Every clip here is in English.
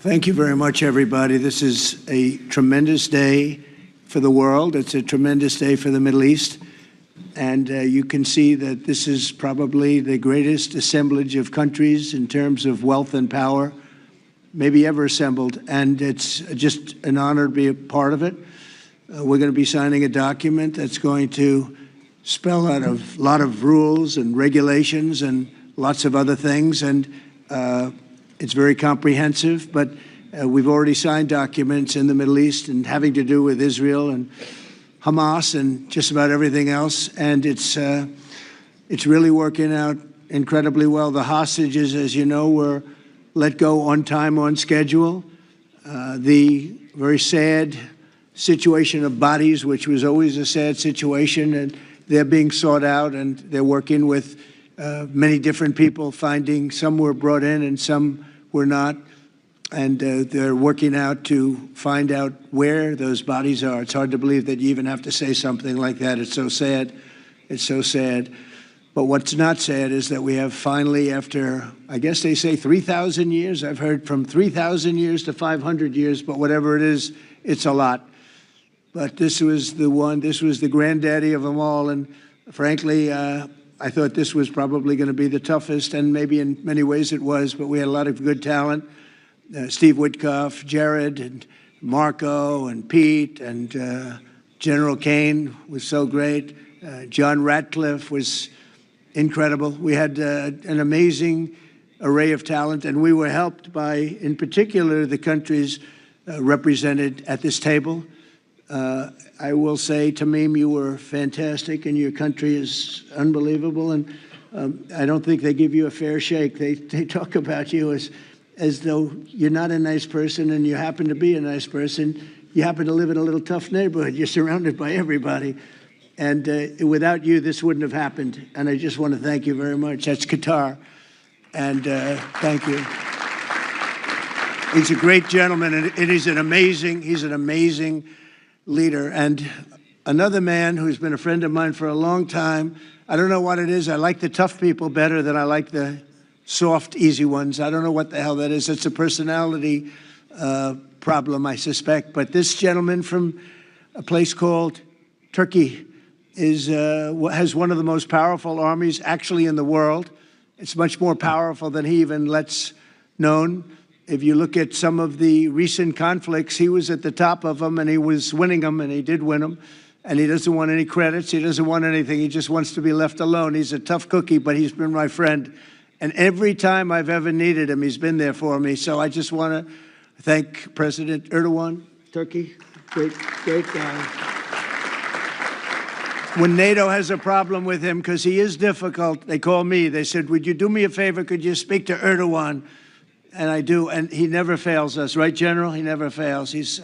Thank you very much, everybody. This is a tremendous day for the world. It's a tremendous day for the Middle East. And you can see that this is probably the greatest assemblage of countries in terms of wealth and power maybe ever assembled. And it's just an honor to be a part of it. We're going to be signing a document that's going to spell out a lot of rules and regulations and lots of other things. And it's very comprehensive, but we've already signed documents in the Middle East and having to do with Israel and Hamas and just about everything else. And it's really working out incredibly well. The hostages, as you know, were let go on time, on schedule. The very sad situation of bodies, which was always a sad situation, and they're being sought out, and they're working with many different people, finding some were brought in and some were not. And they're working out to find out where those bodies are. It's hard to believe that you even have to say something like that. It's so sad. It's so sad. But what's not sad is that we have finally, after, I guess they say 3,000 years, I've heard from 3,000 years to 500 years, but whatever it is, it's a lot. But this was the one, this was the granddaddy of them all. And frankly, I thought this was probably going to be the toughest, and maybe in many ways it was, but we had a lot of good talent. Steve Witkoff, Jared, and Marco, and Pete, and General Kane was so great. John Ratcliffe was incredible. We had an amazing array of talent, and we were helped by, in particular, the countries represented at this table. I will say, Tamim, you were fantastic, and your country is unbelievable, and I don't think they give you a fair shake. They talk about you as though you're not a nice person, and you happen to be a nice person. You happen to live in a little tough neighborhood. You're surrounded by everybody. And without you, this wouldn't have happened. And I just want to thank you very much. That's Qatar. And thank you. He's a great gentleman, and he's an amazing leader. And another man who's been a friend of mine for a long time. I don't know what it is. I like the tough people better than I like the soft, easy ones. I don't know what the hell that is. It's a personality problem, I suspect. But this gentleman from a place called Turkey has one of the most powerful armies actually in the world. It's much more powerful than he even lets known. If you look at some of the recent conflicts, he was at the top of them, and he was winning them, and he did win them. And he doesn't want any credits. He doesn't want anything. He just wants to be left alone. He's a tough cookie, but he's been my friend. And every time I've ever needed him, he's been there for me. So I just want to thank President Erdogan, Turkey, great guy. When NATO has a problem with him, because he is difficult, they call me. They said, would you do me a favor? Could you speak to Erdogan? And I do, and he never fails us. Right, General? He never fails. He's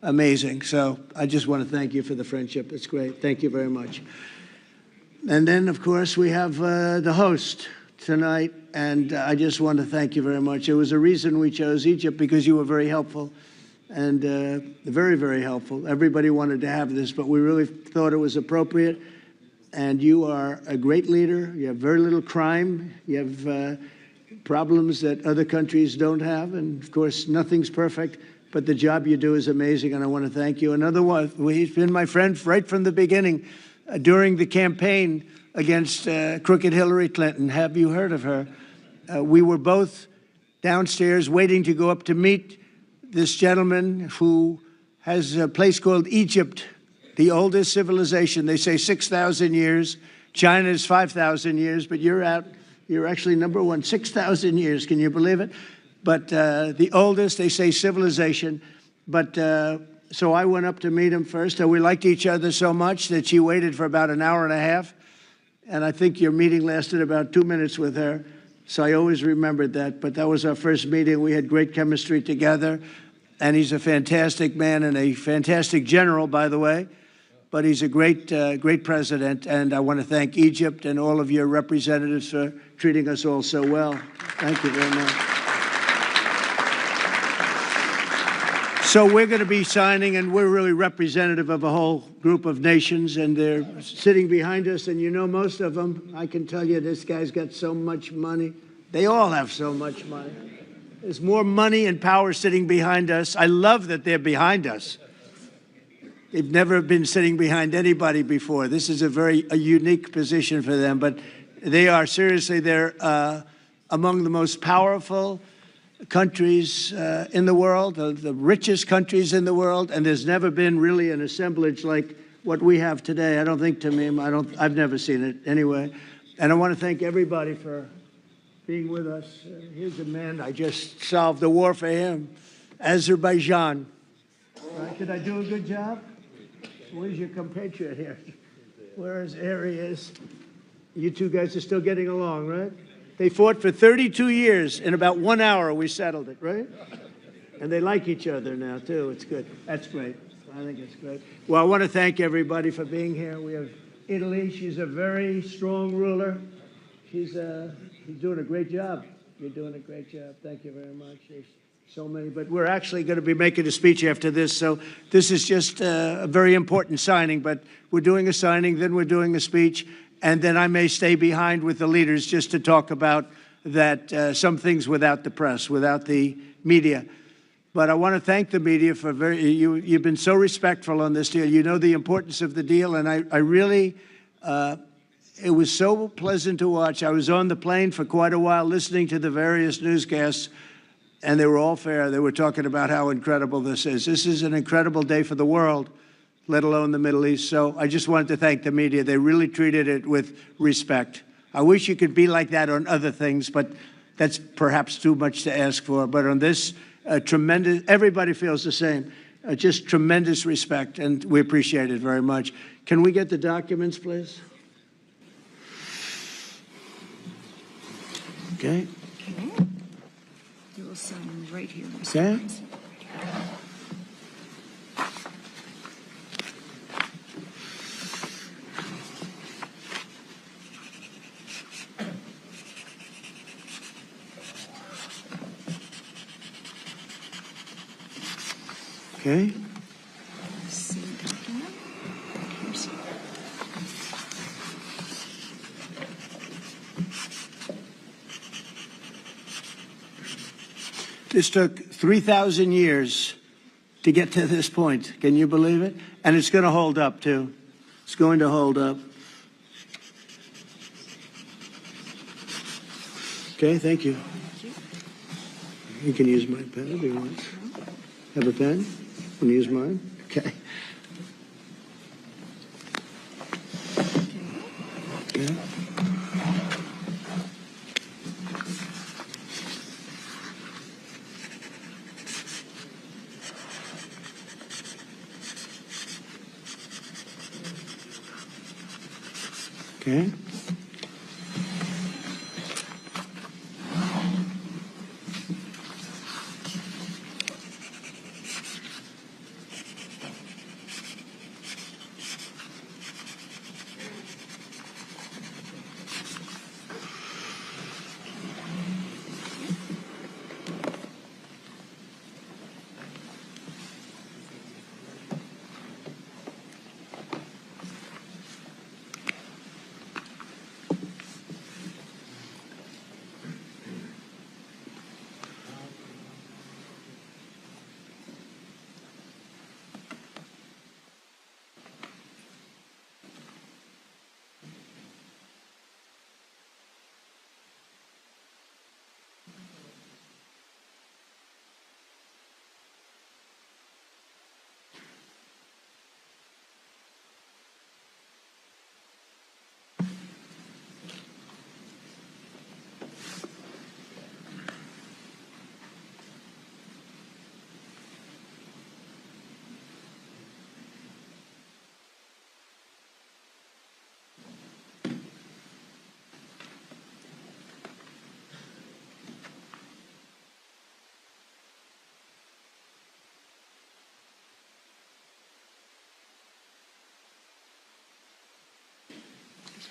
amazing. So I just want to thank you for the friendship. It's great. Thank you very much. And then, of course, we have the host tonight, and I just want to thank you very much. There was a reason we chose Egypt, because you were very helpful, and very, very helpful. Everybody wanted to have this, but we really thought it was appropriate, and you are a great leader. You have very little crime. You have problems that other countries don't have, and of course, nothing's perfect, but the job you do is amazing, and I want to thank you. Another one, he's been my friend right from the beginning. During the campaign against crooked Hillary Clinton. Have you heard of her? We were both downstairs waiting to go up to meet this gentleman who has a place called Egypt, the oldest civilization. They say 6,000 years. China's 5,000 years, but you're actually number one, 6,000 years. Can you believe it? But the oldest, they say, civilization. But so I went up to meet him first. We liked each other so much that she waited for about an hour and a half. And I think your meeting lasted about 2 minutes with her. So I always remembered that. But that was our first meeting. We had great chemistry together. And he's a fantastic man and a fantastic general, by the way. But he's a great president. And I want to thank Egypt and all of your representatives for treating us all so well. Thank you very much. So we're going to be signing, and we're really representative of a whole group of nations, and they're sitting behind us, and you know most of them. I can tell you this guy's got so much money. They all have so much money. There's more money and power sitting behind us. I love that they're behind us. They've never been sitting behind anybody before. This is a unique position for them, but they are seriously, they're among the most powerful countries in the world, the richest countries in the world, and there's never been really an assemblage like what we have today. I don't think, Tamim, I've never seen it anyway. And I want to thank everybody for being with us. Here's a man, I just solved the war for him, Azerbaijan. Right, did I do a good job? Where's your compatriot here? Where's areas? You two guys are still getting along, right? They fought for 32 years. In about 1 hour, we settled it, right? And they like each other now, too. It's good. That's great. I think it's great. Well, I want to thank everybody for being here. We have Italy. She's a very strong ruler. She's doing a great job. You're doing a great job. Thank you very much. There's so many, but we're actually going to be making a speech after this, so this is just a very important signing, but we're doing a signing, then we're doing a speech, and then I may stay behind with the leaders just to talk about that, some things without the press, without the media. But I want to thank the media for you've been so respectful on this deal. You know the importance of the deal, and I really, it was so pleasant to watch. I was on the plane for quite a while listening to the various newscasts, and they were all fair. They were talking about how incredible this is. This is an incredible day for the world, let alone the Middle East. So I just wanted to thank the media. They really treated it with respect. I wish you could be like that on other things, but that's perhaps too much to ask for. But on this, tremendous, everybody feels the same. Just tremendous respect, and we appreciate it very much. Can we get the documents, please? Okay. You will sign right here. Okay. Okay. Same document. Here's This took 3,000 years to get to this point. Can you believe it? And it's going to hold up, too. It's going to hold up. Okay, thank you. You can use my pen if you want. Have a pen? Want to use mine? Okay. Okay. Okay.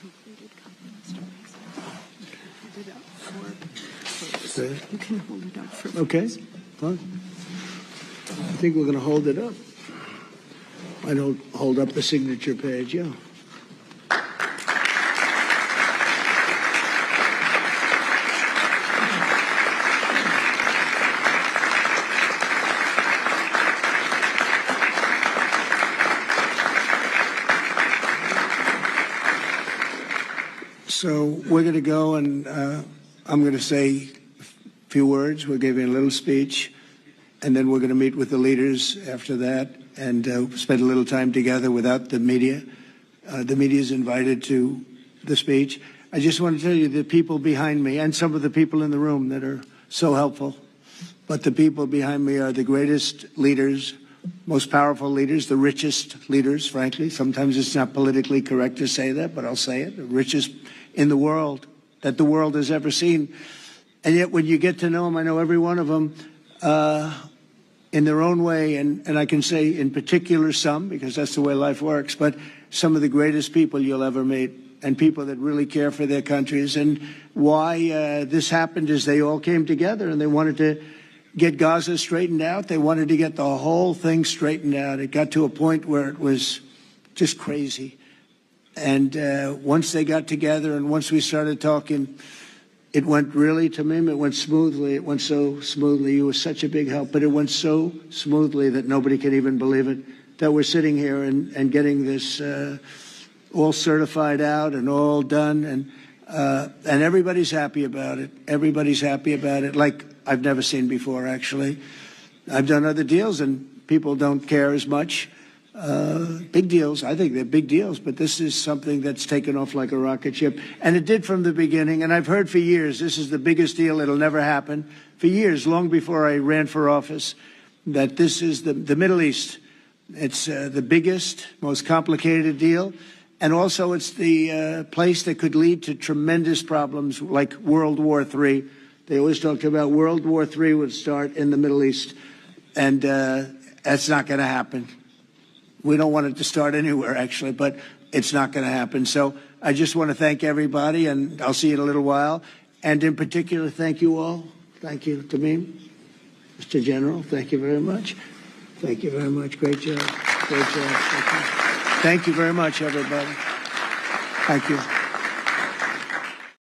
completed copy, Mr. President. You can hold it up for You can hold it up for Okay, fine. I think we're going to hold it up. I don't hold up the signature page, yeah. So we're going to go, and I'm going to say a few words. We'll give you a little speech, and then we're going to meet with the leaders after that and spend a little time together without the media. The media is invited to the speech. I just want to tell you the people behind me and some of the people in the room that are so helpful, but the people behind me are the greatest leaders, most powerful leaders, the richest leaders, frankly. Sometimes it's not politically correct to say that, but I'll say it, the richest in the world that the world has ever seen. And yet when you get to know them, I know every one of them in their own way, and I can say in particular some, because that's the way life works, but some of the greatest people you'll ever meet, and people that really care for their countries. And why this happened is they all came together and they wanted to get Gaza straightened out. They wanted to get the whole thing straightened out. It got to a point where it was just crazy. And once they got together and once we started talking, it went really, Tamim, it went smoothly. It went so smoothly. You were such a big help, but it went so smoothly that nobody can even believe it, that we're sitting here and getting this all certified out and all done. And everybody's happy about it. Everybody's happy about it, like I've never seen before, actually. I've done other deals and people don't care as much. Big deals, I think they're big deals, but this is something that's taken off like a rocket ship. And it did from the beginning, and I've heard for years, this is the biggest deal, it'll never happen. For years, long before I ran for office, that this is the Middle East. It's the biggest, most complicated deal. And also it's the place that could lead to tremendous problems like World War III. They always talked about World War III would start in the Middle East. And that's not going to happen. We don't want it to start anywhere, actually, but it's not going to happen. So I just want to thank everybody, and I'll see you in a little while. And in particular, thank you all. Thank you, Tamim. Mr. General, thank you very much. Thank you very much. Great job. Great job. Thank you very much, everybody. Thank you.